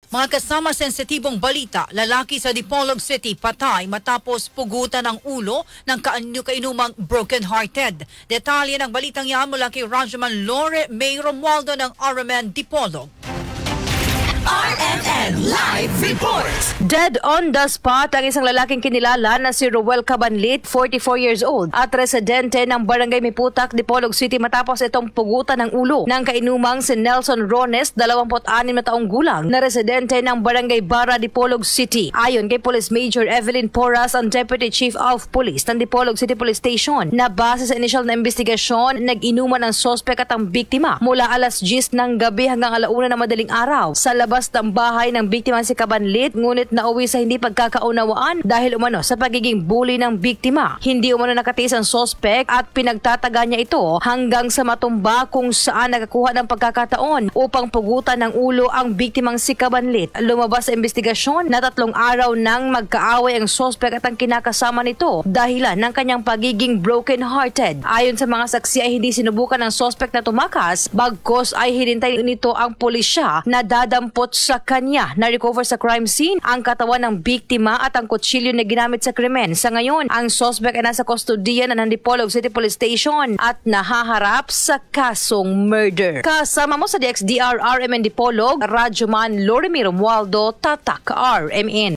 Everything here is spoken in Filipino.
Mga kasama sensitibong balita, lalaki sa Dipolog City patay matapos pugutan ng ulo ng kainumang broken-hearted. Detalye ng balitang yan mula kay Rajaman Lore May Romualdo ng RMN Dipolog. RMN Live Report! Dead on the spot ang isang lalaking kinilala na si Roel Cabanlit, 44 years old, at residente ng Barangay Miputak, Dipolog City matapos itong pugutan ng ulo ng kainumang si Nelson Rones, 26 na taong gulang, na residente ng Barangay Bara, Dipolog City. Ayon kay Police Major Evelyn Porras, ang Deputy Chief of Police ng Dipolog City Police Station, na base sa initial na investigasyon, nag-inuman ang sospek at ang biktima mula alas 10 ng gabi hanggang alauna ng madaling araw sa labas ng bahay ng biktima si Cabanlit, ngunit nauwi sa hindi pagkakaunawaan dahil umano sa pagiging bully ng biktima. Hindi umano nakatiis ang sospek at pinagtataga niya ito hanggang sa matumba kung saan nakakuha ng pagkakataon upang pugutan ng ulo ang biktimang si Cabanlit. Lumabas sa investigasyon na 3 araw nang magkaaway ang sospek at ang kinakasama nito dahilan ng kanyang pagiging broken-hearted. Ayon sa mga saksi ay hindi sinubukan ng sospek na tumakas, bagkos ay hinintay nito ang pulisya na dadampot sa kanya. Na-recover sa crime scene ang katawan ng biktima at ang kutsilyo na ginamit sa krimen. Sa ngayon, ang suspect ay nasa kustodiya na ng Dipolog City Police Station at nahaharap sa kasong murder. Kasama mo sa DXDR RMN Dipolog, Rajaman Lore May Romualdo, Tatak RMN.